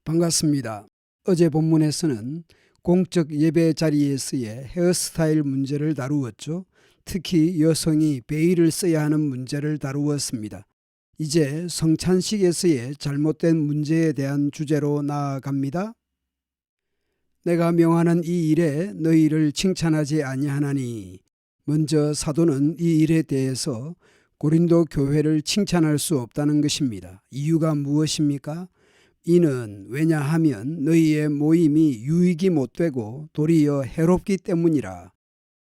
반갑습니다. 어제 본문에서는 공적 예배 자리에서의 헤어스타일 문제를 다루었죠. 특히 여성이 베일을 써야 하는 문제를 다루었습니다. 이제 성찬식에서의 잘못된 문제에 대한 주제로 나아갑니다. 내가 명하는 이 일에 너희를 칭찬하지 아니하나니. 먼저 사도는 이 일에 대해서 고린도 교회를 칭찬할 수 없다는 것입니다. 이유가 무엇입니까? 이는 왜냐하면 너희의 모임이 유익이 못되고 도리어 해롭기 때문이라.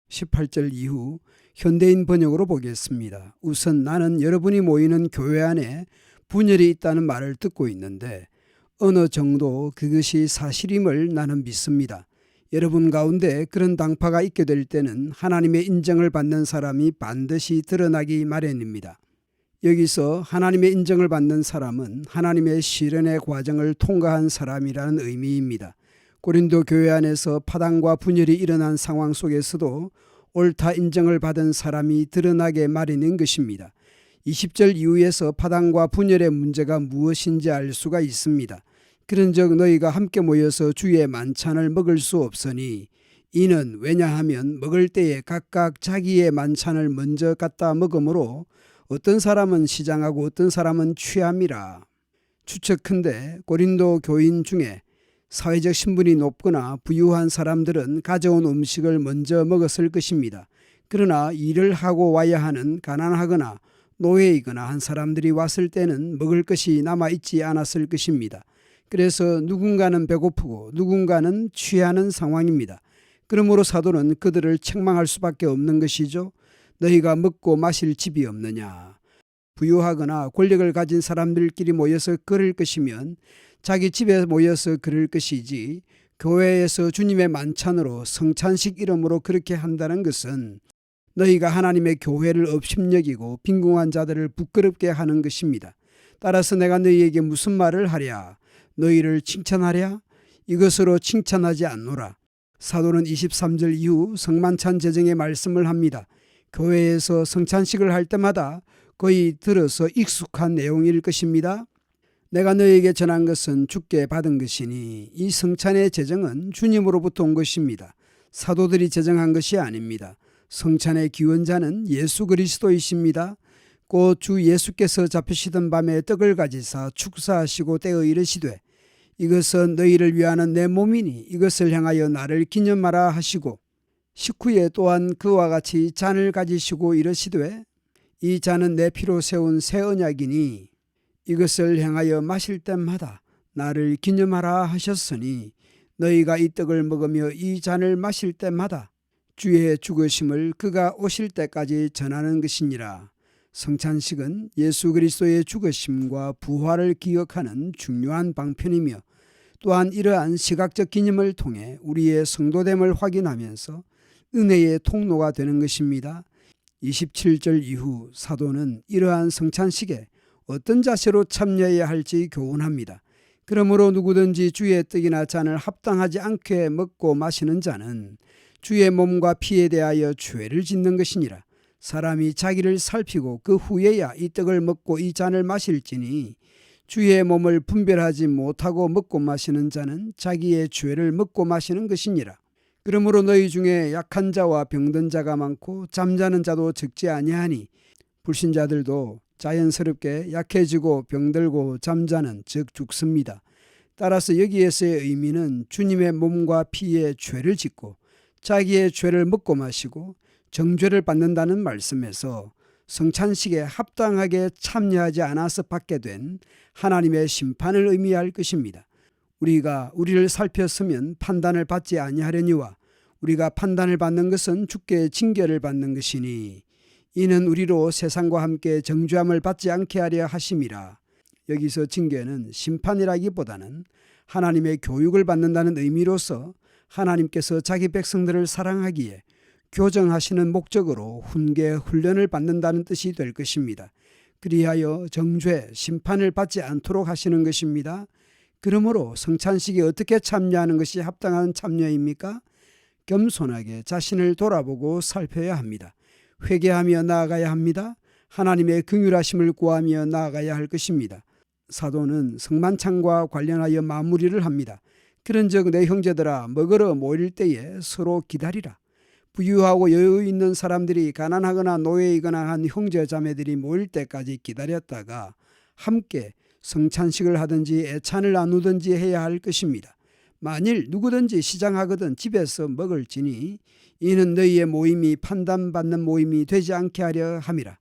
18절 이후 현대인 번역으로 보겠습니다. 우선 나는 여러분이 모이는 교회 안에 분열이 있다는 말을 듣고 있는데 어느 정도 그것이 사실임을 나는 믿습니다. 여러분 가운데 그런 당파가 있게 될 때는 하나님의 인정을 받는 사람이 반드시 드러나기 마련입니다. 여기서 하나님의 인정을 받는 사람은 하나님의 시련의 과정을 통과한 사람이라는 의미입니다. 고린도 교회 안에서 파당과 분열이 일어난 상황 속에서도 옳다 인정을 받은 사람이 드러나게 마련인 것입니다. 20절 이후에서 파당과 분열의 문제가 무엇인지 알 수가 있습니다. 그런즉 너희가 함께 모여서 주의 만찬을 먹을 수 없으니 이는 왜냐하면 먹을 때에 각각 자기의 만찬을 먼저 갖다 먹으므로 어떤 사람은 시장하고 어떤 사람은 취함이라. 추측컨대 고린도 교인 중에 사회적 신분이 높거나 부유한 사람들은 가져온 음식을 먼저 먹었을 것입니다. 그러나 일을 하고 와야 하는 가난하거나 노예이거나 한 사람들이 왔을 때는 먹을 것이 남아있지 않았을 것입니다. 그래서 누군가는 배고프고 누군가는 취하는 상황입니다. 그러므로 사도는 그들을 책망할 수밖에 없는 것이죠. 너희가 먹고 마실 집이 없느냐. 부유하거나 권력을 가진 사람들끼리 모여서 그럴 것이면 자기 집에 모여서 그럴 것이지 교회에서 주님의 만찬으로 성찬식 이름으로 그렇게 한다는 것은 너희가 하나님의 교회를 업심여기고 빈궁한 자들을 부끄럽게 하는 것입니다. 따라서 내가 너희에게 무슨 말을 하랴? 너희를 칭찬하랴? 이것으로 칭찬하지 않노라. 사도는 23절 이후 성만찬 제정의 말씀을 합니다. 교회에서 성찬식을 할 때마다 거의 들어서 익숙한 내용일 것입니다. 내가 너에게 전한 것은 주께 받은 것이니 이 성찬의 제정은 주님으로부터 온 것입니다. 사도들이 제정한 것이 아닙니다. 성찬의 기원자는 예수 그리스도이십니다. 곧 주 예수께서 잡히시던 밤에 떡을 가지사 축사하시고 떼어 이르시되 이것은 너희를 위하는 내 몸이니 이것을 향하여 나를 기념하라 하시고 식후에 또한 그와 같이 잔을 가지시고 이르시되 이 잔은 내 피로 세운 새 언약이니 이것을 향하여 마실 때마다 나를 기념하라 하셨으니 너희가 이 떡을 먹으며 이 잔을 마실 때마다 주의 죽으심을 그가 오실 때까지 전하는 것이니라. 성찬식은 예수 그리스도의 죽으심과 부활을 기억하는 중요한 방편이며 또한 이러한 시각적 기념을 통해 우리의 성도됨을 확인하면서 은혜의 통로가 되는 것입니다. 27절 이후 사도는 이러한 성찬식에 어떤 자세로 참여해야 할지 교훈합니다. 그러므로 누구든지 주의 떡이나 잔을 합당하지 않게 먹고 마시는 자는 주의 몸과 피에 대하여 죄를 짓는 것이니라. 사람이 자기를 살피고 그 후에야 이 떡을 먹고 이 잔을 마실지니 주의 몸을 분별하지 못하고 먹고 마시는 자는 자기의 죄를 먹고 마시는 것이니라. 그러므로 너희 중에 약한 자와 병든 자가 많고 잠자는 자도 적지 아니하니 불신자들도 자연스럽게 약해지고 병들고 잠자는 즉 죽습니다. 따라서 여기에서의 의미는 주님의 몸과 피에 죄를 짓고 자기의 죄를 먹고 마시고 정죄를 받는다는 말씀에서 성찬식에 합당하게 참여하지 않아서 받게 된 하나님의 심판을 의미할 것입니다. 우리가 우리를 살폈으면 판단을 받지 아니하려니와 우리가 판단을 받는 것은 주께 징계를 받는 것이니 이는 우리로 세상과 함께 정죄함을 받지 않게 하려 하심이라. 여기서 징계는 심판이라기보다는 하나님의 교육을 받는다는 의미로서 하나님께서 자기 백성들을 사랑하기에 교정하시는 목적으로 훈계 훈련을 받는다는 뜻이 될 것입니다. 그리하여 정죄, 심판을 받지 않도록 하시는 것입니다. 그러므로 성찬식에 어떻게 참여하는 것이 합당한 참여입니까? 겸손하게 자신을 돌아보고 살펴야 합니다. 회개하며 나아가야 합니다. 하나님의 긍휼하심을 구하며 나아가야 할 것입니다. 사도는 성만찬과 관련하여 마무리를 합니다. 그런즉 내 형제들아 먹으러 모일 때에 서로 기다리라. 부유하고 여유 있는 사람들이 가난하거나 노예이거나 한 형제 자매들이 모일 때까지 기다렸다가 함께 성찬식을 하든지 애찬을 나누든지 해야 할 것입니다. 만일 누구든지 시장하거든 집에서 먹을지니 이는 너희의 모임이 판단받는 모임이 되지 않게 하려 함이라.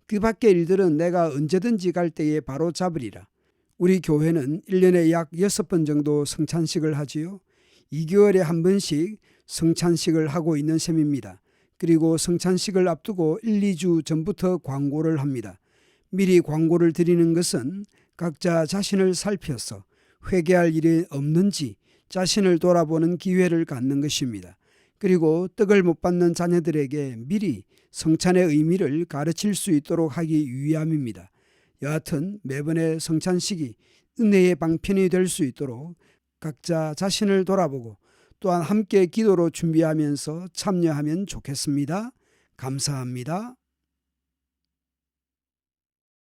그 밖의 일들은 내가 언제든지 갈 때에 바로 잡으리라. 우리 교회는 1년에 약 6번 정도 성찬식을 하지요. 2개월에 한 번씩 성찬식을 하고 있는 셈입니다. 그리고 성찬식을 앞두고 1, 2주 전부터 광고를 합니다. 미리 광고를 드리는 것은 각자 자신을 살펴서 회개할 일이 없는지 자신을 돌아보는 기회를 갖는 것입니다. 그리고 떡을 못 받는 자녀들에게 미리 성찬의 의미를 가르칠 수 있도록 하기 위함입니다. 여하튼 매번의 성찬식이 은혜의 방편이 될 수 있도록 각자 자신을 돌아보고 또한 함께 기도로 준비하면서 참여하면 좋겠습니다. 감사합니다.